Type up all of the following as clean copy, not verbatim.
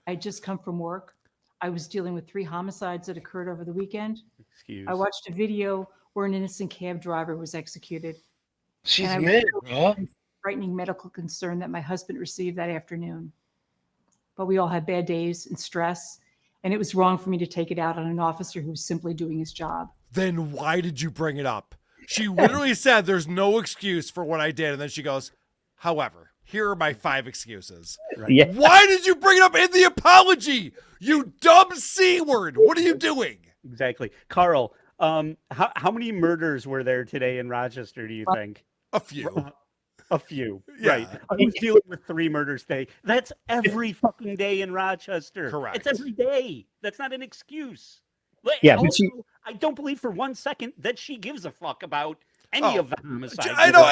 I had just come from work. I was dealing with 3 homicides that occurred over the weekend. Excuse. I watched a video where an innocent cab driver was executed, and She's I was mad, so bro. frightening medical concern that my husband received that afternoon. But we all had bad days and stress, and it was wrong for me to take it out on an officer who was simply doing his job. Then why did you bring it up? She literally said there's no excuse for what I did. And then she goes, however, here are my 5 excuses. Right. Yeah. Why did you bring it up in the apology? You dumb C word. What are you doing? Exactly. Carl, how many murders were there today in Rochester, do you think? A few. A few. Yeah. Right. I was dealing with 3 murders today. That's every fucking day in Rochester. Correct. It's every day. That's not an excuse. Yeah, Also, but she- I don't believe for 1 second that she gives a fuck about any Oh, of the homicides. I know,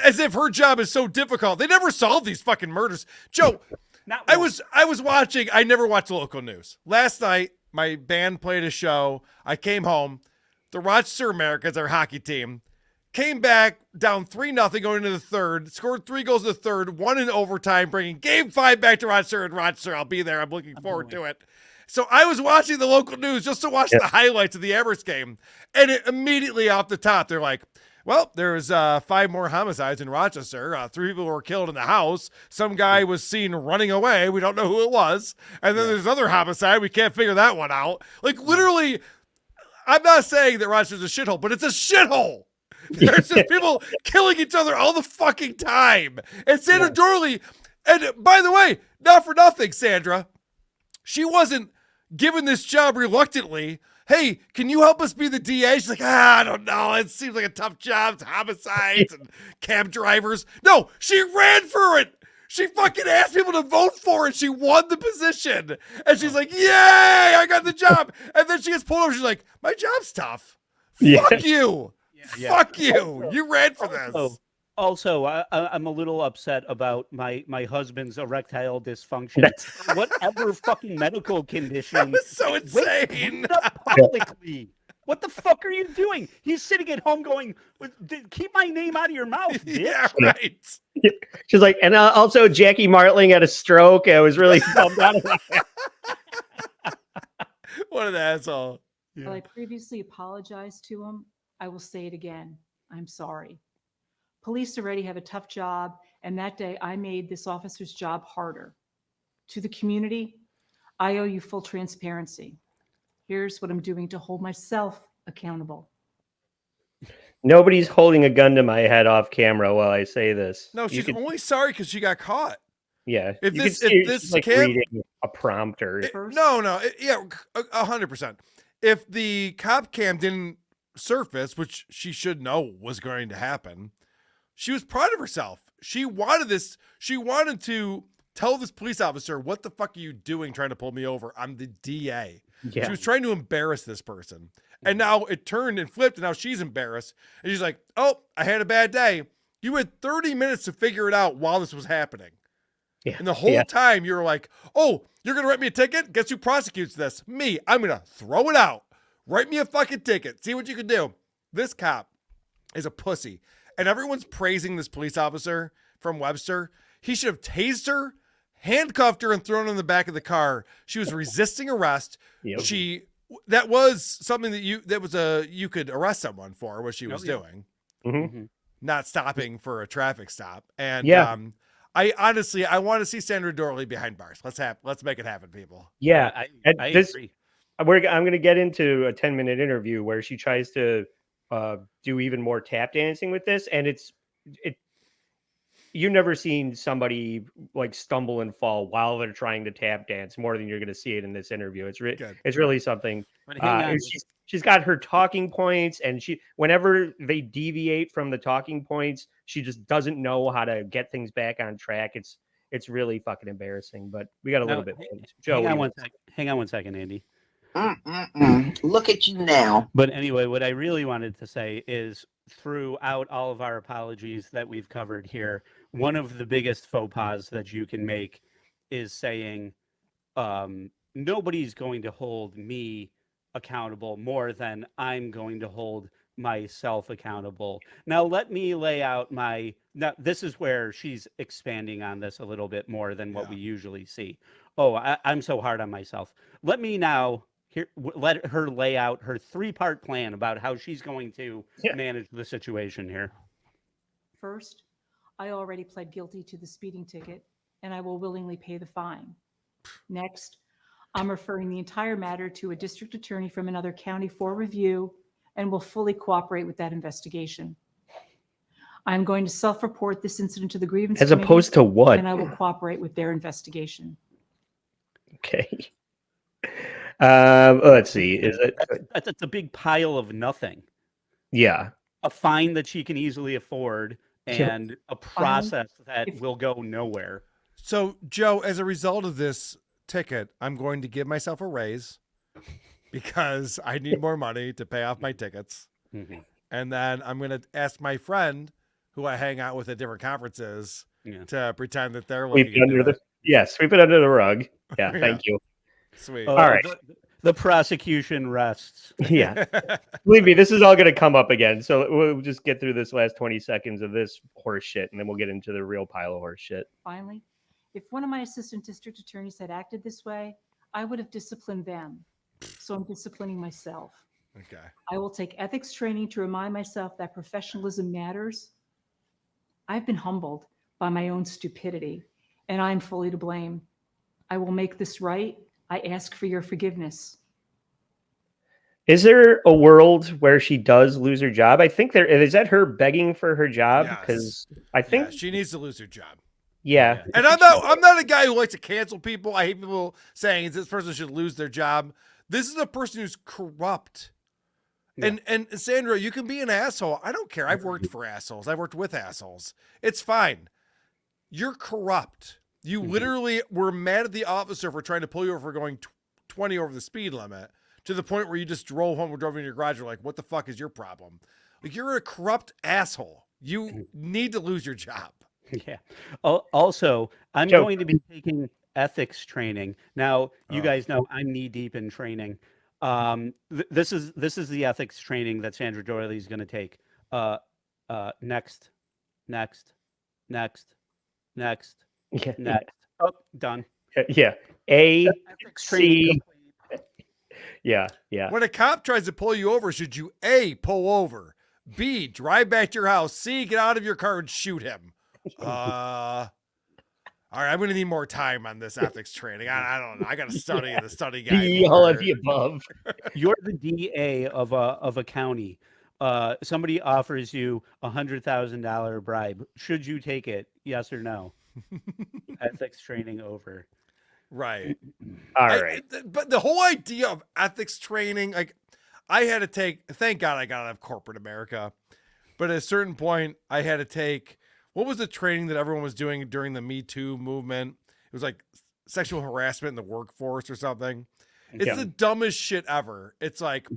as if her job is so difficult. They never solve these fucking murders. Joe, Not I once. was watching. I never watch the local news. Last night, my band played a show. I came home. The Rochester Americans, our hockey team, came back down 3-0 going into the third. Scored 3 goals in the third. 1 in overtime, bringing Game 5 back to Rochester. And Rochester, I'll be there. I'm looking forward to it. So I was watching the local news just to watch the highlights of the Amherst game, and it immediately off the top, they're like, well, there's 5 more homicides in Rochester. 3 people were killed in the house. Some guy was seen running away. We don't know who it was. And then there's another homicide. We can't figure that one out. Like, literally, I'm not saying that Rochester's a shithole, but it's a shithole. There's just people killing each other all the fucking time. And Sandra Dorley, and by the way, not for nothing, Sandra, she wasn't given this job reluctantly. Hey, can you help us be the DA? She's like, I don't know. It seems like a tough job. It's homicides and cab drivers. No, she ran for it. She fucking asked people to vote for it. She won the position. And she's like, yay, I got the job. And then she gets pulled over. She's like, my job's tough. Yeah. Fuck you. Yeah. Fuck you. You ran for this. Also, I'm a little upset about my husband's erectile dysfunction. That's- Whatever fucking medical condition. That was so Wait, insane. bring it up publicly. What the fuck are you doing? He's sitting at home going, keep my name out of your mouth, bitch. Yeah, right. She's like, and also Jackie Martling had a stroke. I was really bummed out about it. What an asshole. While I previously apologized to him, I will say it again. I'm sorry. Police already have a tough job, and that day I made this officer's job harder. To the community, I owe you full transparency. Here's what I'm doing to hold myself accountable. Nobody's holding a gun to my head off camera while I say this. No, You she's could- only sorry because she got caught. yeah. if you this- could see if her, this she's, like cam- reading a prompter. Yeah, 100%. If the cop cam didn't surface, which she should know was going to happen, she was proud of herself. She wanted this. She wanted to tell this police officer, what the fuck are you doing trying to pull me over? I'm the DA. Yeah. She was trying to embarrass this person. And now it turned and flipped, and now she's embarrassed. And she's like, oh, I had a bad day. You had 30 minutes to figure it out while this was happening. Yeah. And the whole Yeah. time you were like, oh, you're going to write me a ticket? Guess who prosecutes this? Me. I'm going to throw it out. Write me a fucking ticket. See what you can do. This cop is a pussy. And everyone's praising this police officer from Webster. He should have tased her, handcuffed her, and thrown her in the back of the car. She was resisting arrest. Yep. That was something that you could arrest someone for what she was yeah. doing. Mhm. Not stopping for a traffic stop. And Yeah. I honestly want to see Sandra Dorley behind bars. Let's make it happen, people. Yeah. I This- agree. I'm going to get into a 10-minute interview where she tries to do even more tap dancing with this. And you've never seen somebody like stumble and fall while they're trying to tap dance more than you're going to see it in this interview. It's Good. it's really something. But hang on. And she's got her talking points, and whenever they deviate from the talking points, she just doesn't know how to get things back on track. It's really fucking embarrassing. But we got a little bit. Joe, Hang on one second, Andy. Look at you now. But anyway, what I really wanted to say is throughout all of our apologies that we've covered here, one of the biggest faux pas that you can make is saying nobody's going to hold me accountable more than I'm going to hold myself accountable. Now, let me lay out now, this is where she's expanding on this a little bit more than what we usually see. I'm so hard on myself. Let me now let her lay out her 3-part plan about how she's going to Yeah. manage the situation here. First, I already pled guilty to the speeding ticket, and I will willingly pay the fine. Next, I'm referring the entire matter to a district attorney from another county for review and will fully cooperate with that investigation. I'm going to self-report this incident to the grievance As committee, opposed to what? and I will cooperate with their investigation. Okay. Let's see. Is it? That's a big pile of nothing. Yeah. A fine that she can easily afford and a process that if- will go nowhere. So, Joe, as a result of this ticket, I'm going to give myself a raise because I need more money to pay off my tickets. Mhm. And then I'm going to ask my friend who I hang out with at different conferences Yeah. to pretend that they're Sweep looking it under into the sweep it under the rug. Yeah. Yeah. Thank you. it. Sweet. All right. The prosecution rests. Yeah. Believe me, this is all going to come up again. So we'll just get through this last 20 seconds of this horse shit, and then we'll get into the real pile of horse shit. Finally, if one of my assistant district attorneys had acted this way, I would have disciplined them. So I'm disciplining myself. Okay. I will take ethics training to remind myself that professionalism matters. I've been humbled by my own stupidity, and I'm fully to blame. I will make this right. I ask for your forgiveness. Is there a world where she does lose her job? I think there is. That her begging for her job? Yes. Because I think, Yeah, she needs to lose her job. yeah. And I'm not a guy who likes to cancel people. I hate people saying this person should lose their job. This is a person who's corrupt. Yeah. And Sandra, you can be an asshole. I don't care. I've worked for assholes. I've worked with assholes. It's fine. You're corrupt. You Mhm. literally were mad at the officer for trying to pull you over for going 20 over the speed limit to the point where you just drove home or drove in your garage. You're like, what the fuck is your problem? Like, you're a corrupt asshole. You need to lose your job. Yeah. Also, I'm Joe. going to be taking ethics training. Now, you Oh. guys know I'm knee deep in training. This is the ethics training that Sandra Doyley is going to take. Next. Yeah. Next. Oh, done. Yeah. A, Ethics training C. complete. Yeah. Yeah. When a cop tries to pull you over, should you A, pull over, B, drive back to your house, C, get out of your car and shoot him? All right, I'm going to need more time on this ethics training. I don't know. I got to study the study guide. D, all of more. the above. You're the DA of a county. Somebody offers you $100,000 bribe. Should you take it? Yes or no? Ethics training over. Right. All right. But the whole idea of ethics training, like, I had to take, thank God I got out of corporate America. But at a certain point, I had to take, what was the training that everyone was doing during the Me Too movement? It was like sexual harassment in the workforce or something. It's Yeah. the dumbest shit ever. It's like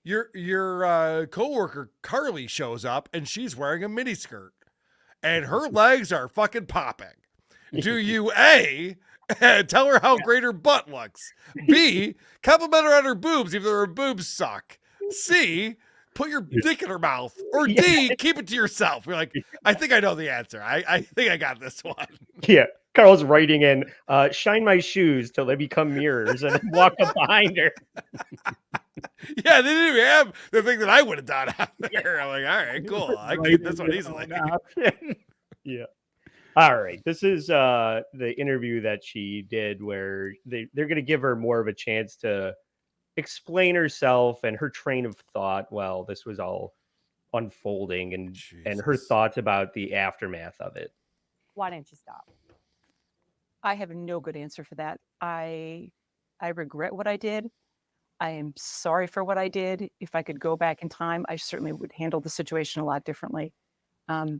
your coworker Carly shows up and she's wearing a miniskirt and her legs are fucking popping. Do you A, tell her how great her butt looks? B, compliment her on her boobs even though her boobs suck? C, put your dick in her mouth? Or D, keep it to yourself? We're like, I think I know the answer. I think I got this one. Yeah. Carl's writing in, shine my shoes till they become mirrors and then walk up behind her. Yeah, they didn't even have the thing that I would have done out there. I'm like, all right, cool. I can get this one easily. Yeah. All right. This is the interview that she did where they're going to give her more of a chance to explain herself and her train of thought while this was all unfolding and her Jesus. thoughts about the aftermath of it. Why didn't you stop? I have no good answer for that. I regret what I did. I am sorry for what I did. If I could go back in time, I certainly would handle the situation a lot differently. I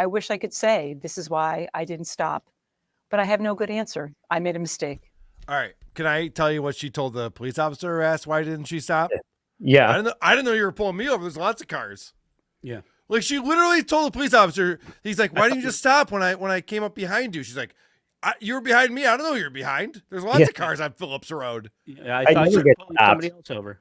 wish I could say this is why I didn't stop, but I have no good answer. I made a mistake. All right. Can I tell you what she told the police officer who asked why didn't she stop? Yeah. I didn't know you were pulling me over. There's lots of cars. Yeah. Like, she literally told the police officer, he's like, why didn't you just stop when I came up behind you? She's like, you were behind me. I don't know you're behind. There's lots Yeah. of cars on Phillips Road. Yeah, I I thought never you were get pulling stopped. somebody else over.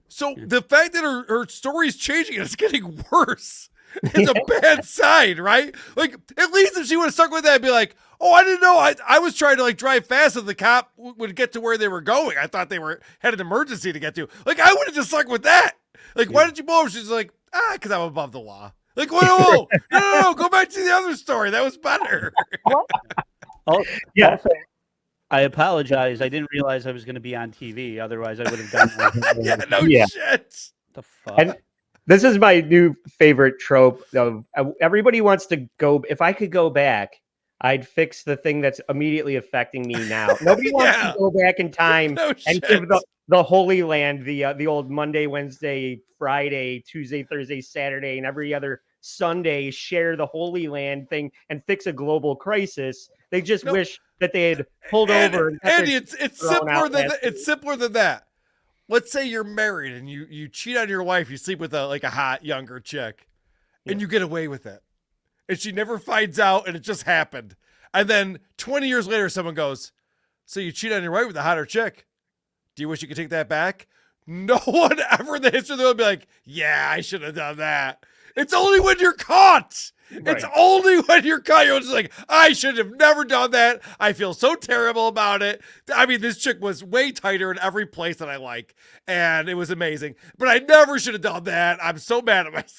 So the fact that her story's changing and it's getting worse It's a bad sign, right? Like, at least if she would have stuck with that and be like, oh, I didn't know. I was trying to like drive fast and the cop would get to where they were going. I thought they had an emergency to get to. Like, I would have just stuck with that. Like, why did you blow up? She's like, because I'm above the law. Like, whoa, no, go back to the other story. That was better. Oh, Yeah. also, I apologize. I didn't realize I was going to be on TV. Otherwise, I would have done that. Yeah, no Yeah. shit. The fuck? And this is my new favorite trope of everybody wants to go. If I could go back, I'd fix the thing that's immediately affecting me now. Nobody wants Yeah. to go back in time No and shit. give the Holy Land the old Monday, Wednesday, Friday, Tuesday, Thursday, Saturday, and every other Sunday share the Holy Land thing and fix a global crisis. They just No. wish that they had pulled over. And got Andy, their it's thrown simpler out than last it's simpler than that. Let's say you're married and you cheat on your wife, you sleep with a hot younger chick, and you get away with it. And she never finds out and it just happened. And then 20 years later, someone goes, so you cheat on your wife with a hotter chick. Do you wish you could take that back? No one ever in the history of the world would be like, yeah, I should have done that. It's only when you're caught. It's Right. only when you're caught. You're just like, I should have never done that. I feel so terrible about it. I mean, this chick was way tighter in every place that I like, and it was amazing. But I never should have done that. I'm so mad at myself.